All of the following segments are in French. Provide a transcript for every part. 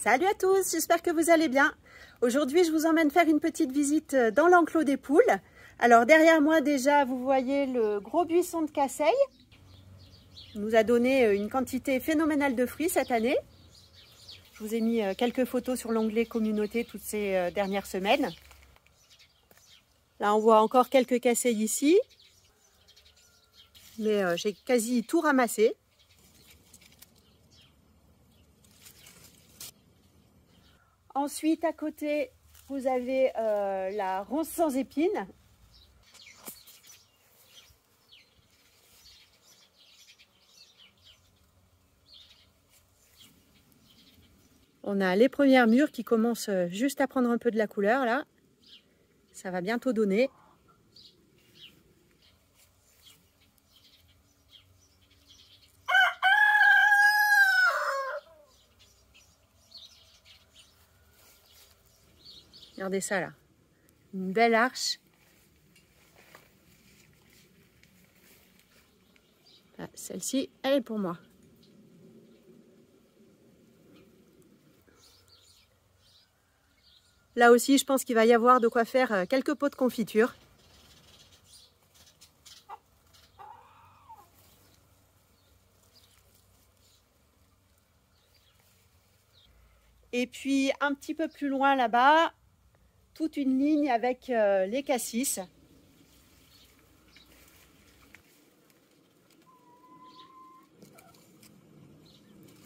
Salut à tous, j'espère que vous allez bien. Aujourd'hui, je vous emmène faire une petite visite dans l'enclos des poules. Alors derrière moi déjà, vous voyez le gros buisson de casseille. Il nous a donné une quantité phénoménale de fruits cette année. Je vous ai mis quelques photos sur l'onglet communauté toutes ces dernières semaines. Là, on voit encore quelques casseilles ici. Mais j'ai quasi tout ramassé. Ensuite, à côté, vous avez la rose sans épines. On a les premières mûres qui commencent juste à prendre un peu de la couleur là. Ça va bientôt donner. Regardez ça là. Une belle arche. Ah, celle-ci, elle est pour moi. Là aussi, je pense qu'il va y avoir de quoi faire quelques pots de confiture. Et puis, un petit peu plus loin là-bas, toute une ligne avec les cassis.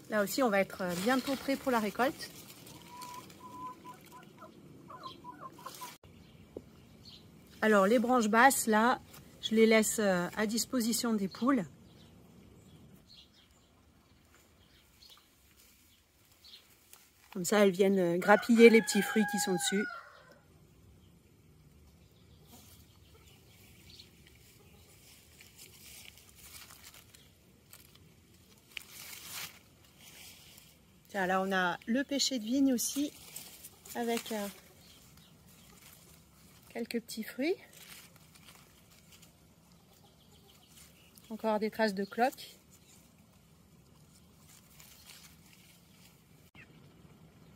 Là aussi, on va être bientôt prêt pour la récolte. Alors, les branches basses, là, je les laisse à disposition des poules. Comme ça, elles viennent grappiller les petits fruits qui sont dessus. Tiens, là, on a le pêcher de vigne aussi, avec quelques petits fruits. Encore des traces de cloques.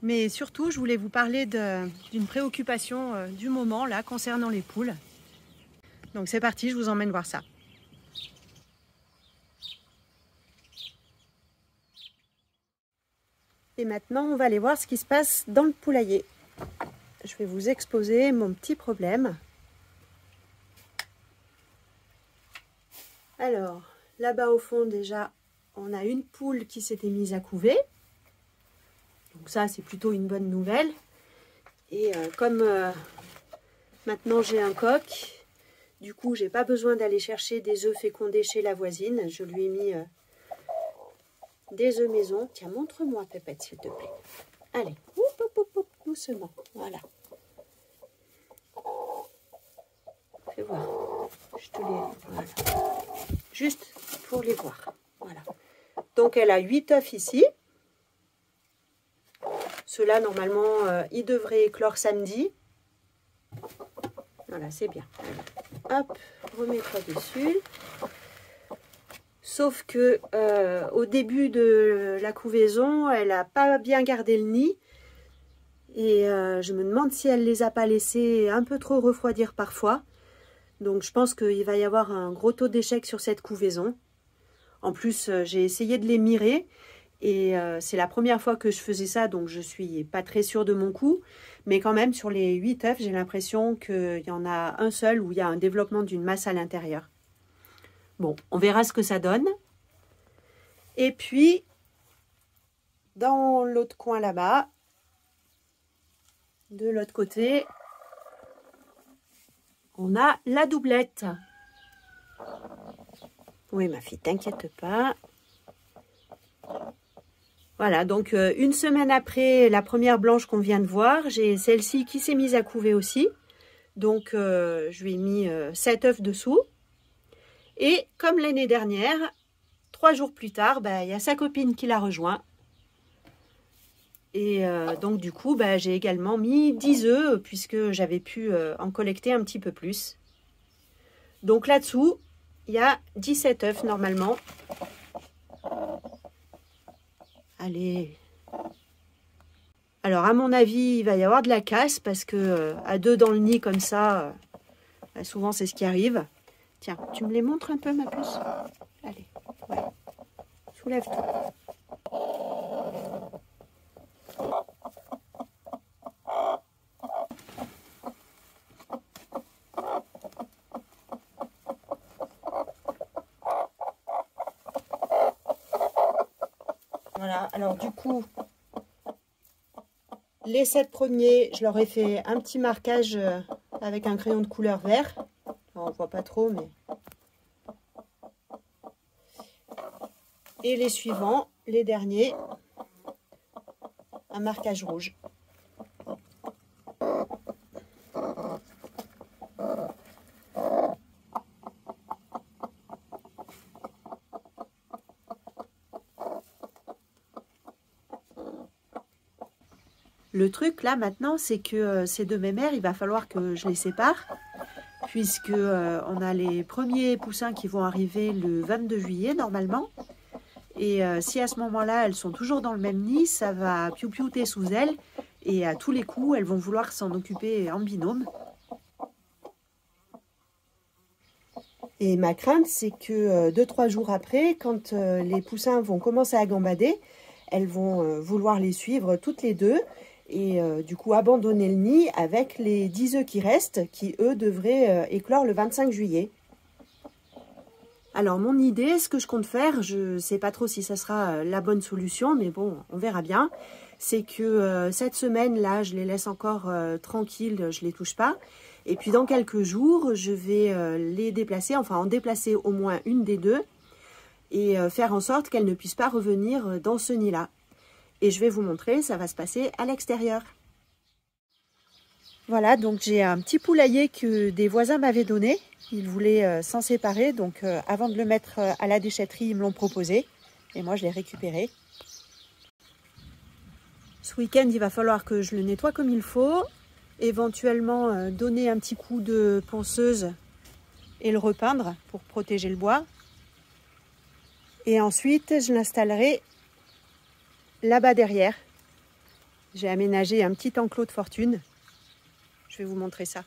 Mais surtout, je voulais vous parler d'une préoccupation du moment là concernant les poules. Donc c'est parti, je vous emmène voir ça. Et maintenant, on va aller voir ce qui se passe dans le poulailler. Je vais vous exposer mon petit problème. Alors, là-bas au fond, déjà, on a une poule qui s'était mise à couver. Donc ça, c'est plutôt une bonne nouvelle. Et comme maintenant j'ai un coq, du coup, j'ai pas besoin d'aller chercher des œufs fécondés chez la voisine. Je lui ai mis des œufs maison. Tiens, montre-moi, Pépette, s'il te plaît. Allez, doucement, voilà. Fais voir. Je te les... Voilà. Juste pour les voir. Voilà. Donc, elle a 8 œufs ici. Ceux-là, normalement, ils devraient éclore samedi. Voilà, c'est bien. Hop, remets-toi dessus. Sauf que au début de la couvaison, elle n'a pas bien gardé le nid. Et je me demande si elle ne les a pas laissés un peu trop refroidir parfois. Donc je pense qu'il va y avoir un gros taux d'échec sur cette couvaison. En plus, j'ai essayé de les mirer. Et c'est la première fois que je faisais ça, donc je ne suis pas très sûre de mon coup. Mais quand même, sur les 8 œufs, j'ai l'impression qu'il y en a un seul où il y a un développement d'une masse à l'intérieur. Bon, on verra ce que ça donne. Et puis, dans l'autre coin là-bas, de l'autre côté, on a la doublette. Oui, ma fille, t'inquiète pas. Voilà, donc une semaine après la première blanche qu'on vient de voir, j'ai celle-ci qui s'est mise à couver aussi. Donc, je lui ai mis 7 œufs dessous. Et comme l'année dernière, 3 jours plus tard, il y a sa copine qui l'a rejoint. Et donc, du coup, j'ai également mis 10 œufs puisque j'avais pu en collecter un petit peu plus. Donc, là-dessous, il y a 17 œufs normalement. Allez. Alors à mon avis, il va y avoir de la casse parce que à deux dans le nid comme ça, souvent c'est ce qui arrive. Tiens, tu me les montres un peu ma puce? Allez, voilà. Soulève-toi. Voilà, alors du coup, les 7 premiers, je leur ai fait un petit marquage avec un crayon de couleur vert. Alors, on voit pas trop, mais... Et les suivants, les derniers, un marquage rouge. Le truc là maintenant, c'est que ces deux mémères, il va falloir que je les sépare, puisque on a les premiers poussins qui vont arriver le 22 juillet normalement. Et si à ce moment-là, elles sont toujours dans le même nid, ça va piou-piouter sous elles. Et à tous les coups, elles vont vouloir s'en occuper en binôme. Et ma crainte, c'est que 2-3 jours après, quand les poussins vont commencer à gambader, elles vont vouloir les suivre toutes les deux. Et du coup, abandonner le nid avec les 10 œufs qui restent, qui eux devraient éclore le 25 juillet. Alors mon idée, ce que je compte faire, je ne sais pas trop si ça sera la bonne solution, mais bon, on verra bien. C'est que cette semaine-là, je les laisse encore tranquilles, je ne les touche pas. Et puis dans quelques jours, je vais les déplacer, enfin en déplacer au moins une des deux, et faire en sorte qu'elles ne puissent pas revenir dans ce nid-là. Et je vais vous montrer, ça va se passer à l'extérieur. Voilà, donc j'ai un petit poulailler que des voisins m'avaient donné. Ils voulaient s'en séparer, donc avant de le mettre à la déchetterie, ils me l'ont proposé. Et moi, je l'ai récupéré. Ce week-end, il va falloir que je le nettoie comme il faut. Éventuellement, donner un petit coup de ponceuse et le repeindre pour protéger le bois. Et ensuite, je l'installerai là-bas derrière. J'ai aménagé un petit enclos de fortune. Je vais vous montrer ça.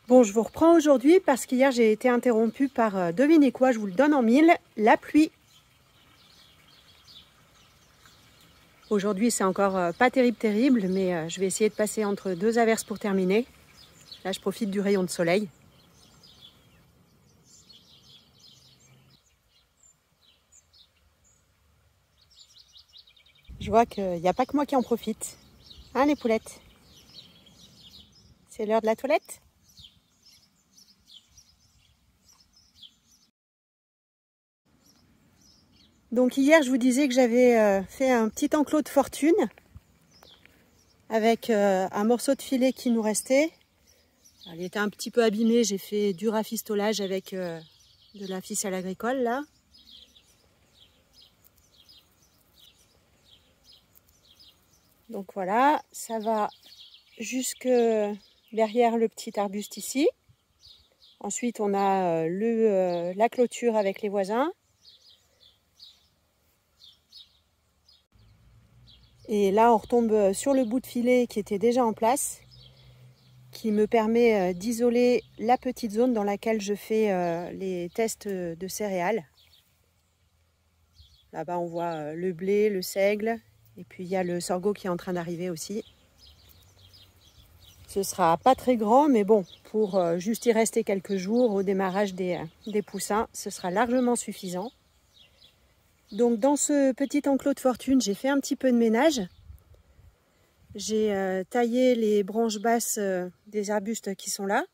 Bon, je vous reprends aujourd'hui parce qu'hier j'ai été interrompue par, devinez quoi, je vous le donne en mille, la pluie. Aujourd'hui c'est encore pas terrible, mais je vais essayer de passer entre deux averses pour terminer. Là je profite du rayon de soleil. Je vois qu'il n'y a pas que moi qui en profite. Hein les poulettes? C'est l'heure de la toilette? Donc hier, je vous disais que j'avais fait un petit enclos de fortune avec un morceau de filet qui nous restait. Alors, il était un petit peu abîmé, j'ai fait du rafistolage avec de la ficelle agricole là. Donc voilà, ça va jusque derrière le petit arbuste ici. Ensuite, on a la clôture avec les voisins. Et là, on retombe sur le bout de filet qui était déjà en place, qui me permet d'isoler la petite zone dans laquelle je fais les tests de céréales. Là-bas, on voit le blé, le seigle, et puis il y a le sorgho qui est en train d'arriver aussi. Ce sera pas très grand, mais bon, pour juste y rester quelques jours au démarrage des poussins, ce sera largement suffisant. Donc dans ce petit enclos de fortune, j'ai fait un petit peu de ménage. J'ai taillé les branches basses des arbustes qui sont là.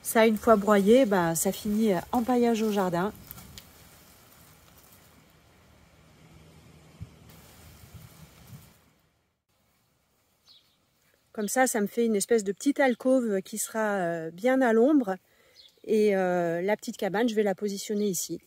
Ça, une fois broyé, bah, ça finit en paillage au jardin. Comme ça me fait une espèce de petite alcôve qui sera bien à l'ombre. Et la petite cabane, je vais la positionner ici.